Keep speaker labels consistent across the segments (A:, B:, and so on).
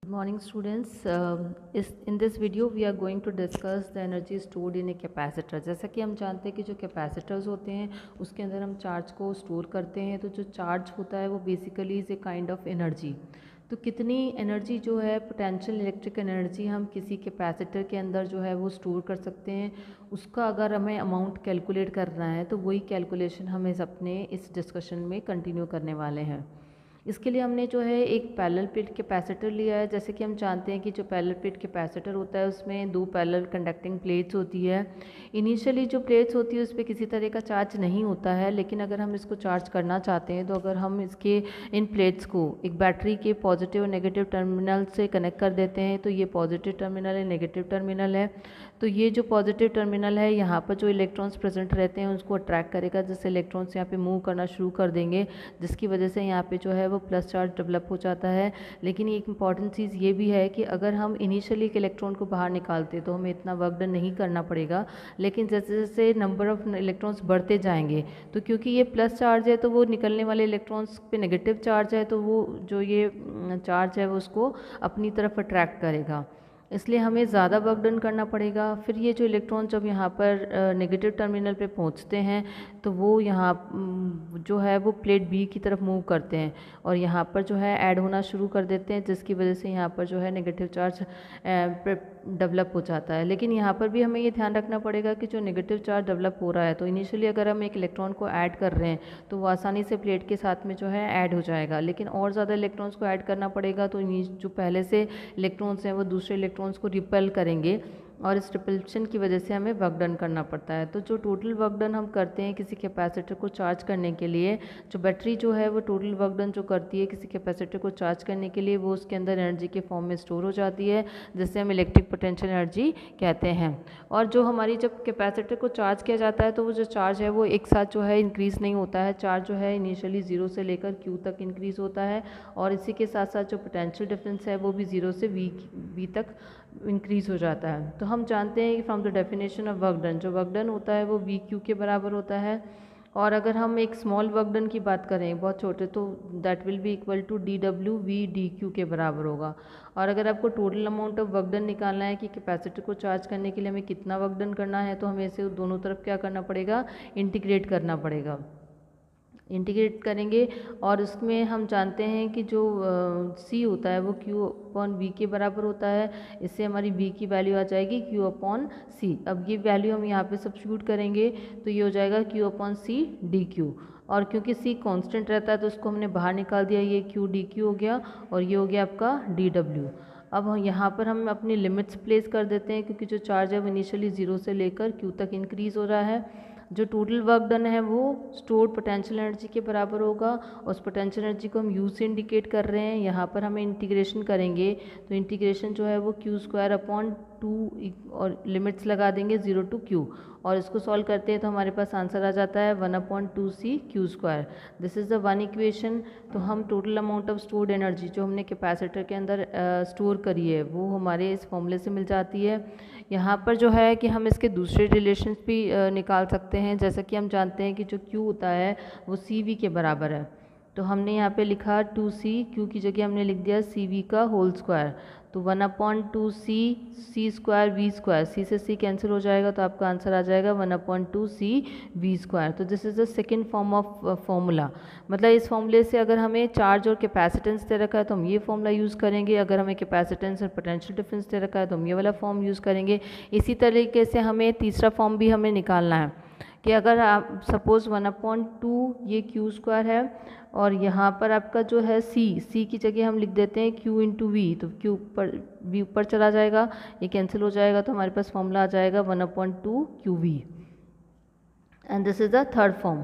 A: Morning students, in this video we are going to discuss the energy stored in a capacitor। जैसा कि हम जानते हैं कि जो कैपेसिटर्स होते हैं उसके अंदर हम चार्ज को स्टोर करते हैं, तो जो चार्ज होता है वो basically is a kind of energy. तो कितनी एनर्जी जो है पोटेंशियल इलेक्ट्रिक एनर्जी हम किसी कैपेसिटर के अंदर जो है वो स्टोर कर सकते हैं, उसका अगर हमें अमाउंट कैलकुलेट करना है तो वही कैलकुलेशन हम अपने इस डिस्कशन में कंटिन्यू करने वाले हैं। इसके लिए हमने जो है एक पैरेलल प्लेट कैपेसिटर लिया है। जैसे कि हम जानते हैं कि जो पैरेलल प्लेट कैपेसिटर होता है उसमें दो पैरेलल कंडक्टिंग प्लेट्स होती है। इनिशियली जो प्लेट्स होती है उस पर किसी तरह का चार्ज नहीं होता है, लेकिन अगर हम इसको चार्ज करना चाहते हैं तो अगर हम इसके इन प्लेट्स को एक बैटरी के पॉजिटिव और नेगेटिव टर्मिनल से कनेक्ट कर देते हैं, तो ये पॉजिटिव टर्मिनल है, नेगेटिव टर्मिनल है। तो ये जो पॉजिटिव टर्मिनल है यहाँ पर जो इलेक्ट्रॉन्स प्रेजेंट रहते हैं उसको अट्रैक्ट करेगा, जिससे इलेक्ट्रॉन्स यहाँ पे मूव करना शुरू कर देंगे, जिसकी वजह से यहाँ पे जो है वो प्लस चार्ज डेवलप हो जाता है। लेकिन एक इंपॉर्टेंट चीज़ ये भी है कि अगर हम इनिशियली एक इलेक्ट्रॉन को बाहर निकालते तो हमें इतना वर्क डन नहीं करना पड़ेगा, लेकिन जैसे जैसे नंबर ऑफ इलेक्ट्रॉन्स बढ़ते जाएंगे तो क्योंकि ये प्लस चार्ज है तो वो निकलने वाले इलेक्ट्रॉन्स पे नेगेटिव चार्ज है, तो वो जो ये चार्ज है वो उसको अपनी तरफ अट्रैक्ट करेगा, इसलिए हमें ज़्यादा वर्क डन करना पड़ेगा। फिर ये जो इलेक्ट्रॉन जब यहाँ पर नेगेटिव टर्मिनल पे पहुँचते हैं तो वो यहाँ जो है वो प्लेट बी की तरफ मूव करते हैं और यहाँ पर जो है ऐड होना शुरू कर देते हैं, जिसकी वजह से यहाँ पर जो है नेगेटिव चार्ज डेवलप हो जाता है। लेकिन यहाँ पर भी हमें ये ध्यान रखना पड़ेगा कि जो नेगेटिव चार्ज डेवलप हो रहा है तो इनिशियली अगर हम एक इलेक्ट्रॉन को ऐड कर रहे हैं तो वो आसानी से प्लेट के साथ में जो है ऐड हो जाएगा, लेकिन और ज़्यादा इलेक्ट्रॉन्स को ऐड करना पड़ेगा तो जो पहले से इलेक्ट्रॉन्स हैं वो दूसरे इलेक्ट्रॉन्स को रिपेल करेंगे और इस रिपल्शन की वजह से हमें वर्क डन करना पड़ता है। तो जो टोटल वर्क डन हम करते हैं किसी कैपेसिटर को चार्ज करने के लिए, जो बैटरी जो है वो टोटल वर्क डन जो करती है किसी कैपेसिटर को चार्ज करने के लिए, वो उसके अंदर एनर्जी के फॉर्म में स्टोर हो जाती है, जिससे हम इलेक्ट्रिक पोटेंशियल एनर्जी कहते हैं। और जो हमारी जब कैपेसिटर को चार्ज किया जाता है तो वो जो चार्ज है वो एक साथ जो है इंक्रीज़ नहीं होता है। चार्ज जो है इनिशियली 0 से लेकर Q तक इंक्रीज़ होता है और इसी के साथ साथ जो पोटेंशियल डिफरेंस है वो भी 0 से V तक इंक्रीज़ हो जाता है। तो हम जानते हैं कि from the definition of work done, जो वर्क डन होता है वो VQ के बराबर होता है। और अगर हम एक स्मॉल वर्क डन की बात करें, बहुत छोटे, तो that will be equal to DW V DQ के बराबर होगा। और अगर आपको total amount of work done निकालना है कि कैपेसिटर को चार्ज करने के लिए हमें कितना वर्क डन करना है, तो हमें इसे दोनों तरफ क्या करना पड़ेगा, इंटीग्रेट करना पड़ेगा। इंटीग्रेट करेंगे और उसमें हम जानते हैं कि जो C होता है वो Q/V के बराबर होता है। इससे हमारी V की वैल्यू आ जाएगी Q/C। अब ये वैल्यू हम यहाँ पे सब्स्टिट्यूट करेंगे तो ये हो जाएगा Q/C dQ, और क्योंकि C कांस्टेंट रहता है तो उसको हमने बाहर निकाल दिया, ये Q dQ हो गया और ये हो गया आपका DW। अब यहाँ पर हम अपनी लिमिट्स प्लेस कर देते हैं, क्योंकि जो चार्ज है वो इनिशियली 0 से लेकर Q तक इंक्रीज़ हो रहा है। जो टोटल वर्क डन है वो स्टोर्ड पोटेंशियल एनर्जी के बराबर होगा, और उस पोटेंशियल एनर्जी को हम U से इंडिकेट कर रहे हैं। यहाँ पर हमें इंटीग्रेशन करेंगे तो इंटीग्रेशन जो है वो Q²/2 और लिमिट्स लगा देंगे 0 to Q, और इसको सॉल्व करते हैं तो हमारे पास आंसर आ जाता है 1/2C Q²। This is the one equation. तो हम total amount of stored energy जो हमने कैपेसिटर के अंदर स्टोर करी है वो हमारे इस फॉर्मूले से मिल जाती है। यहाँ पर जो है कि हम इसके दूसरे रिलेशंस भी निकाल सकते हैं। जैसा कि हम जानते हैं कि जो Q होता है वो CV के बराबर है, तो हमने यहाँ पे लिखा 2C, Q की जगह हमने लिख दिया CV का होल स्क्वायर, तो 1/2C C²V², C से C कैंसिल हो जाएगा तो आपका आंसर आ जाएगा 1/2C V²। तो this is the second form of formula. मतलब इस फॉर्मूले से अगर हमें चार्ज और कैपेसिटेंस दे रखा है तो हम ये फॉर्मूला यूज़ करेंगे, अगर हमें कैपेसिटेंस और पोटेंशियल डिफरेंस दे रखा है तो हम ये वाला फॉर्म यूज़ करेंगे। इसी तरीके से हमें तीसरा फॉर्म भी हमें निकालना है कि अगर आप सपोज़ 1/2 ये Q² है और यहाँ पर आपका जो है C की जगह हम लिख देते हैं Q × V, तो Q पर V ऊपर चला जाएगा, ये कैंसिल हो जाएगा तो हमारे पास फॉर्मूला आ जाएगा 1/2 QV, and this is the third form.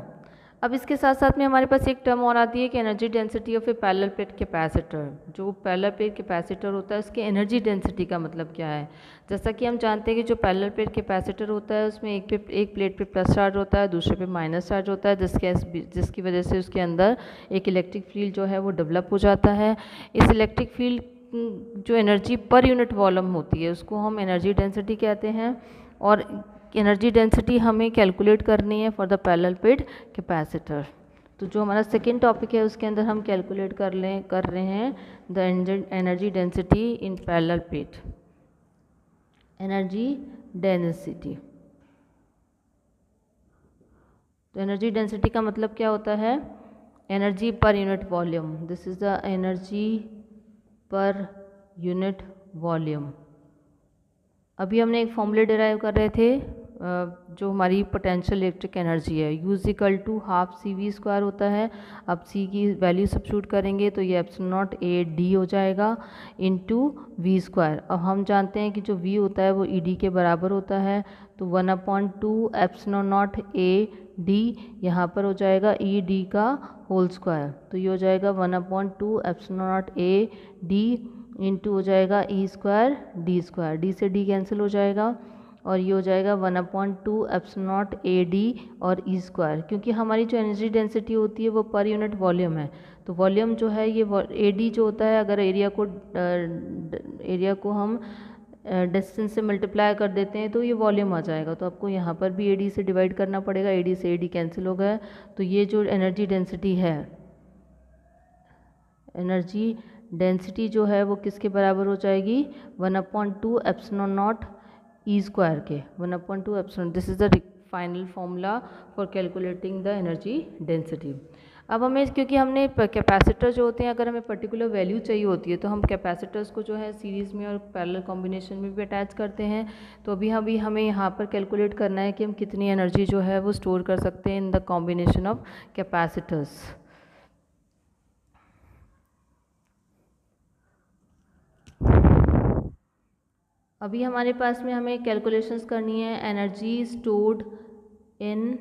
A: अब इसके साथ साथ में हमारे पास एक टर्म और आती है कि energy density of A parallel plate capacitor. जो पैरेलल प्लेट कैपेसिटर होता है उसके एनर्जी डेंसिटी का मतलब क्या है। जैसा कि हम जानते हैं कि जो पैरेलल प्लेट कैपेसिटर होता है उसमें एक प्लेट पे प्लस चार्ज होता है, दूसरे पे माइनस चार्ज होता है, जिसकी वजह से उसके अंदर एक इलेक्ट्रिक फील्ड जो है वो डेवलप हो जाता है। इस इलेक्ट्रिक फील्ड जो एनर्जी पर यूनिट वॉल्यूम होती है उसको हम एनर्जी डेंसिटी कहते हैं, और एनर्जी डेंसिटी हमें कैलकुलेट करनी है for the parallel plate capacitor. तो जो हमारा सेकेंड टॉपिक है उसके अंदर हम कैलकुलेट कर रहे हैं the energy density in parallel plate. Energy density, तो एनर्जी डेंसिटी का मतलब क्या होता है? Energy per unit volume. This is the energy per unit volume. अभी हमने एक फॉर्मूले डिराइव कर रहे थे जो हमारी पोटेंशियल इलेक्ट्रिक एनर्जी है, U equal to half CV² होता है। अब C की वैल्यू सब्स्टिट्यूट करेंगे तो ये ε0 हो जाएगा इंटू V²। अब हम जानते हैं कि जो V होता है वो ED के बराबर होता है, तो 1/2 ε0 यहाँ पर हो जाएगा ED का होल स्क्वायर, तो ये हो जाएगा 1/2 ε0 इंटू हो जाएगा E², D से D कैंसिल हो जाएगा और ये हो जाएगा 1/2 ε0 और E²। क्योंकि हमारी जो एनर्जी डेंसिटी होती है वो पर यूनिट वॉल्यूम है, तो वॉल्यूम जो है ये AD जो होता है, अगर एरिया को हम डिस्टेंस से मल्टीप्लाई कर देते हैं तो ये वॉल्यूम आ जाएगा। तो आपको यहाँ पर भी AD से डिवाइड करना पड़ेगा, AD से AD कैंसिल हो गया। तो ये जो एनर्जी डेंसिटी है, एनर्जी डेंसिटी जो है वो किसके बराबर हो जाएगी? 1/2 ε0 E² के, 1/2 ε। This is the final formula for calculating the energy density. अब हमें, क्योंकि हमने कैपेसिटर जो होते हैं, अगर हमें पर्टिकुलर वैल्यू चाहिए होती है तो हम कैपेसिटर्स को जो है सीरीज़ में और पैरेलल कॉम्बिनेशन में भी अटैच करते हैं। तो अभी हमें यहाँ पर कैलकुलेट करना है कि हम कितनी एनर्जी जो है वो स्टोर कर सकते हैं in the combination of capacitors. अभी हमारे पास में हमें कैलकुलेशंस करनी है energy stored in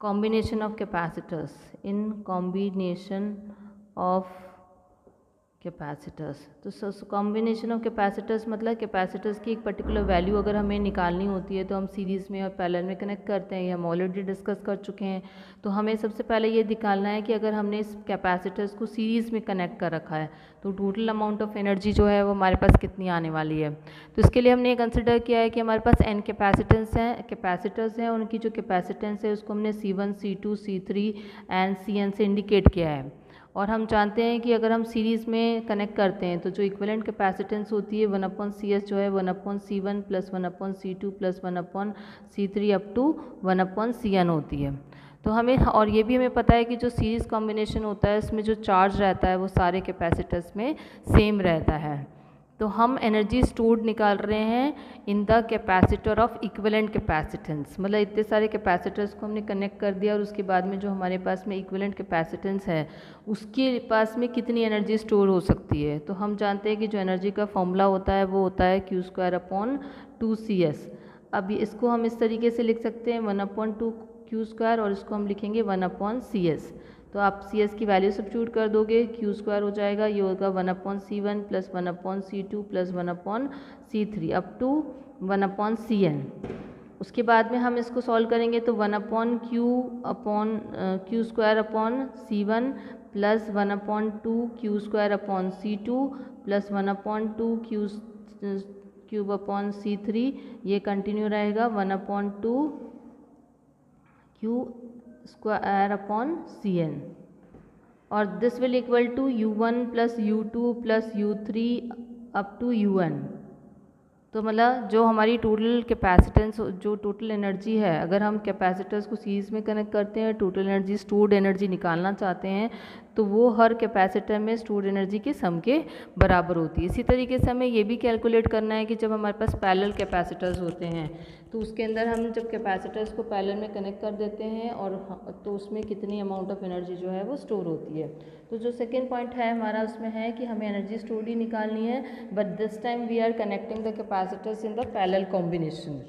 A: combination of capacitors, in combination of capacitors. तो कॉम्बिनेशन ऑफ कैपेसिटर्स मतलब कैपेसिटर्स की एक पर्टिकुलर वैल्यू अगर हमें निकालनी होती है तो हम सीरीज़ में और पैरेलल में कनेक्ट करते हैं, ये हम ऑलरेडी डिस्कस कर चुके हैं। तो हमें सबसे पहले ये निकालना है कि अगर हमने इस कैपेसिटर्स को सीरीज़ में कनेक्ट कर रखा है तो टोटल अमाउंट ऑफ एनर्जी जो है वो हमारे पास कितनी आने वाली है। तो इसके लिए हमने कंसिडर किया है कि हमारे पास n कैपेसिटर्स हैं, उनकी जो कैपेसिटेंस है उसको हमने C1, C2, C3 and Cn से इंडिकेट किया है। और हम जानते हैं कि अगर हम सीरीज़ में कनेक्ट करते हैं तो जो इक्विवेलेंट कैपेसिटेंस होती है 1/CS जो है 1/C1 plus 1/C2 plus 1/C3 up to 1/Cn होती है। तो हमें, और ये भी हमें पता है कि जो सीरीज़ कॉम्बिनेशन होता है इसमें जो चार्ज रहता है वो सारे कैपेसिटर्स में सेम रहता है। तो हम एनर्जी स्टोर्ड निकाल रहे हैं in the capacitor of equivalent capacitance, मतलब इतने सारे कैपेसिटर्स को हमने कनेक्ट कर दिया और उसके बाद में जो हमारे पास में इक्विवेलेंट कैपेसिटेंस है उसके पास में कितनी एनर्जी स्टोर हो सकती है। तो हम जानते हैं कि जो एनर्जी का फॉर्मूला होता है वो होता है Q²/2CS। अब इसको हम इस तरीके से लिख सकते हैं 1/2 Q² और इसको हम लिखेंगे 1/CS। तो आप CS की वैल्यू सब्स्टिट्यूट कर दोगे, Q² हो जाएगा, ये होगा 1/C1 plus 1/C2 plus 1/C3 up to 1/Cn। उसके बाद में हम इसको सॉल्व करेंगे तो 1/Q² plus 1/2 Q²/C2 plus 1/2 Q3 ये कंटिन्यू रहेगा 1/2 Q²/Cn और this will equal to U1 plus U2 plus U3 up to UN। तो मतलब जो हमारी टोटल कैपेसिटेंस, जो टोटल एनर्जी है, अगर हम कैपेसिटर्स को सीरीज़ में कनेक्ट करते हैं, टोटल एनर्जी स्टोर्ड एनर्जी निकालना चाहते हैं तो वो हर कैपेसिटर में स्टोर्ड एनर्जी के सम के बराबर होती है। इसी तरीके से हमें ये भी कैलकुलेट करना है कि जब हमारे पास पैरेलल कैपेसिटर्स होते हैं तो उसके अंदर हम जब कैपेसिटर्स को पैरेलल में कनेक्ट कर देते हैं और तो उसमें कितनी अमाउंट ऑफ एनर्जी जो है वो स्टोर होती है। तो जो सेकेंड पॉइंट है हमारा उसमें है कि हमें एनर्जी स्टोर ही निकालनी है, but this time we are connecting the capacitors in the parallel combination.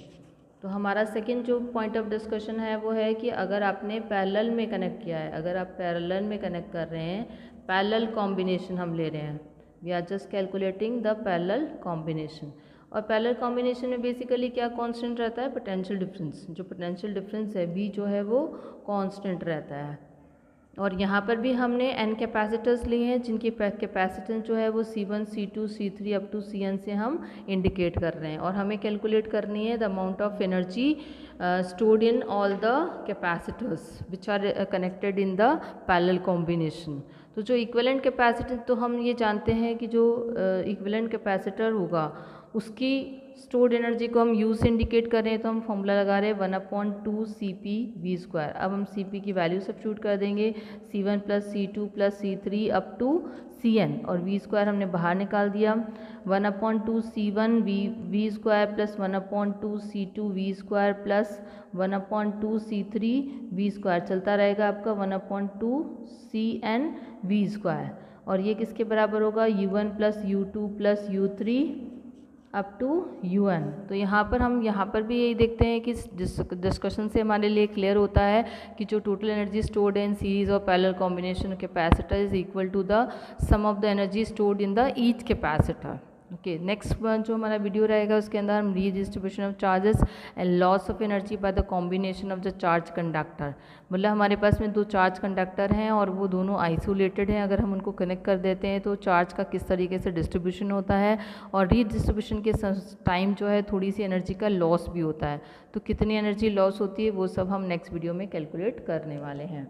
A: तो हमारा सेकेंड जो पॉइंट ऑफ डिस्कशन है वो है कि अगर आपने पैरेलल में कनेक्ट किया है, अगर आप पैरेलल में कनेक्ट कर रहे हैं, पैरेलल कॉम्बिनेशन हम ले रहे हैं, we are just calculating the parallel combination. और पैरेलल कॉम्बिनेशन में बेसिकली क्या कांस्टेंट रहता है? Potential difference. जो पोटेंशियल डिफरेंस है B जो है वो कांस्टेंट रहता है। और यहाँ पर भी हमने n कैपेसिटर्स लिए हैं जिनकी कैपेसिटेंस जो है वो C1, C2, C3 up to Cn से हम इंडिकेट कर रहे हैं। और हमें कैलकुलेट करनी है the amount of energy stored in all the capacitors which are connected in the parallel combination। तो जो इक्विवेलेंट कैपेसिटेंस, तो हम ये जानते हैं कि जो इक्विवेलेंट कैपेसिटर होगा उसकी स्टोर्ड एनर्जी को हम यू से इंडिकेट कर रहे हैं, तो हम फॉर्मूला लगा रहे हैं 1/2 CP/V²। अब हम CP की वैल्यू सब्स्टिट्यूट कर देंगे, C1 + C2 + C3 up to Cn, और V² हमने बाहर निकाल दिया। 1/2 C1 V² + 1/2 C2 V² + 1/2 C3 V² चलता रहेगा आपका 1/2 Cn V²। और ये किसके बराबर होगा, U1 + U2 + U3 up to UN। तो यहाँ पर भी यही देखते हैं कि डिस्कशन से हमारे लिए क्लियर होता है कि जो total energy stored in series और parallel combination capacitor is equal to the sum of the energy stored in the each capacitor. Okay, next जो हमारा वीडियो रहेगा उसके अंदर हम redistribution of charges and loss of energy by the combination of the charge conductor. मतलब हमारे पास में दो चार्ज कंडक्टर हैं और वो दोनों आइसोलेटेड हैं, अगर हम उनको कनेक्ट कर देते हैं तो चार्ज का किस तरीके से डिस्ट्रीब्यूशन होता है, और रीडिस्ट्रीब्यूशन के टाइम जो है थोड़ी सी एनर्जी का लॉस भी होता है। तो कितनी एनर्जी लॉस होती है वो सब हम नेक्स्ट वीडियो में कैलकुलेट करने वाले हैं।